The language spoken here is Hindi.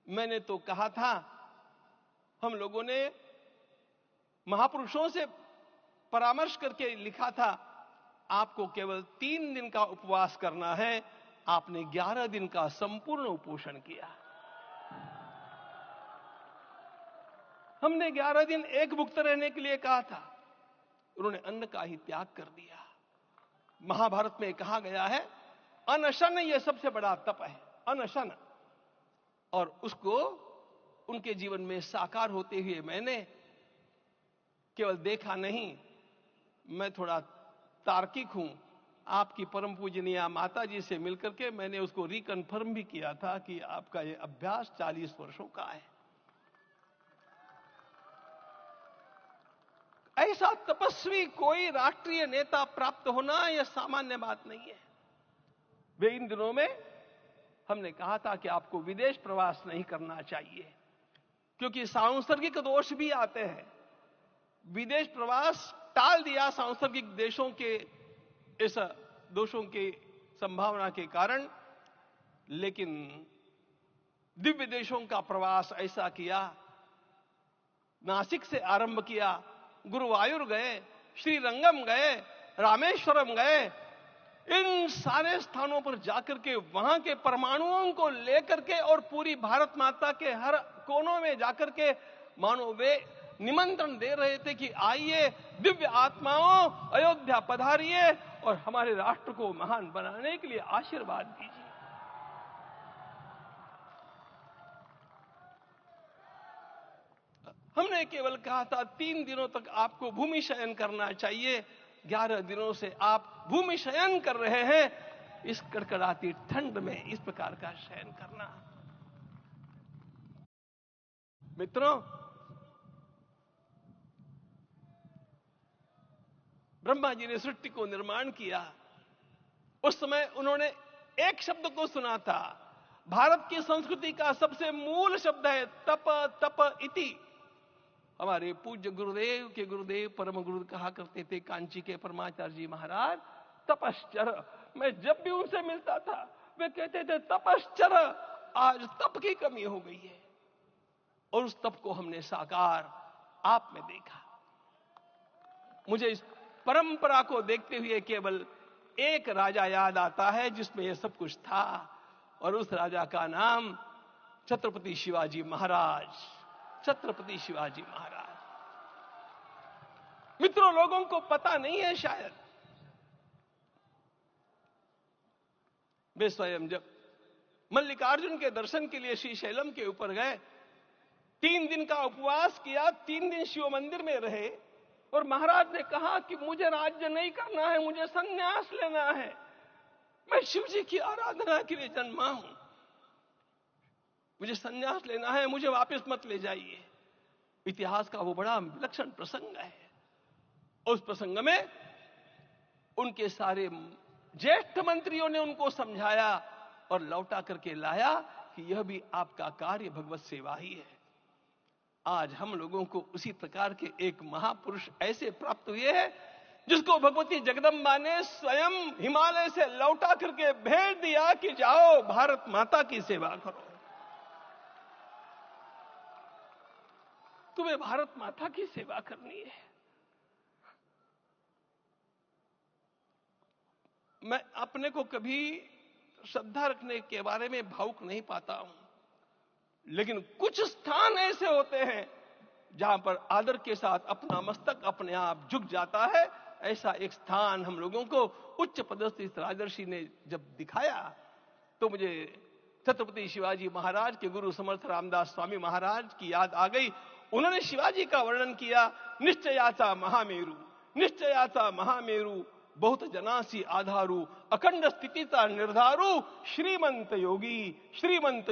मैंने तो कहा था, हम लोगों ने महापुरुषों से परामर्श करके लिखा था, आपको केवल 3 दिन का उपवास करना है। आपने 11 दिन का संपूर्ण उपोषण किया। हमने 11 दिन एक भुक्त रहने के लिए कहा था, उन्होंने अन्न का ही त्याग कर दिया। महाभारत में कहा गया है, अनशन यह सबसे बड़ा तप है, अनशन। और उसको उनके जीवन में साकार होते हुए मैंने केवल देखा नहीं, मैं थोड़ा तार्किक हूं। आपकी परम पूजनीय माता जी से मिलकर के मैंने उसको रिकन्फर्म भी किया था कि आपका यह अभ्यास 40 वर्षों का है। ऐसा तपस्वी कोई राष्ट्रीय नेता प्राप्त होना यह सामान्य बात नहीं है। वे इन दिनों में हमने कहा था कि आपको विदेश प्रवास नहीं करना चाहिए, क्योंकि सांसर्गिक दोष भी आते हैं। विदेश प्रवास टाल दिया सांसर्गिक देशों के इस दोषों की संभावना के कारण, लेकिन दिव्य देशों का प्रवास ऐसा किया। नासिक से आरंभ किया, गुरुवायूर गए, श्रीरंगम गए, रामेश्वरम गए। इन सारे स्थानों पर जाकर के वहां के परमाणुओं को लेकर के और पूरी भारत माता के हर कोनों में जाकर के मानो वे निमंत्रण दे रहे थे कि आइए दिव्य आत्माओं, अयोध्या पधारिए और हमारे राष्ट्र को महान बनाने के लिए आशीर्वाद दीजिए। हमने केवल कहा था 3 दिनों तक आपको भूमि शयन करना चाहिए। 11 दिनों से आप भूमि शयन कर रहे हैं। इस कड़कड़ाती ठंड में इस प्रकार का शयन करना, मित्रों, ब्रह्मा जी ने सृष्टि को निर्माण किया। उस समय उन्होंने एक शब्द को सुना था। भारत की संस्कृति का सबसे मूल शब्द है तप, तप इति। हमारे पूज्य गुरुदेव के गुरुदेव परम गुरु कहा करते थे, कांची के परमाचार्य जी महाराज, तपश्चर। मैं जब भी उनसे मिलता था वे कहते थे तपश्चर। आज तप की कमी हो गई है और उस तप को हमने साकार आप में देखा। मुझे इस परंपरा को देखते हुए केवल एक राजा याद आता है जिसमें यह सब कुछ था, और उस राजा का नाम छत्रपति शिवाजी महाराज। छत्रपति शिवाजी महाराज। मित्रों, लोगों को पता नहीं है शायद, वे स्वयं जब मल्लिकार्जुन के दर्शन के लिए श्रीशैलम के ऊपर गए, 3 दिन का उपवास किया, 3 दिन शिव मंदिर में रहे, और महाराज ने कहा कि मुझे राज्य नहीं करना है, मुझे संन्यास लेना है, मैं शिव जी की आराधना के लिए जन्मा हूं, मुझे संन्यास लेना है, मुझे वापस मत ले जाइए। इतिहास का वो बड़ा विलक्षण प्रसंग है। उस प्रसंग में उनके सारे ज्येष्ठ मंत्रियों ने उनको समझाया और लौटा करके लाया कि यह भी आपका कार्य भगवत सेवा ही है। आज हम लोगों को उसी प्रकार के एक महापुरुष ऐसे प्राप्त हुए हैं जिसको भगवती जगदम्बा ने स्वयं हिमालय से लौटा करके भेज दिया कि जाओ भारत माता की सेवा करो। तुम्हें भारत माता की सेवा करनी है। मैं अपने को कभी श्रद्धा रखने के बारे में भावुक नहीं पाता हूं, लेकिन कुछ स्थान ऐसे होते हैं जहां पर आदर के साथ अपना मस्तक अपने आप झुक जाता है। ऐसा एक स्थान हम लोगों को उच्च पदस्थ इस राजर्षि ने जब दिखाया तो मुझे छत्रपति शिवाजी महाराज के गुरु समर्थ रामदास स्वामी महाराज की याद आ गई। उन्होंने शिवाजी का वर्णन किया, निश्चयाचा महामेरु, निश्चयाचा महामेरु, बहुत जनासी आधारू, अखंड स्थितिता निर्धारू, श्रीमंत योगी, श्रीमंत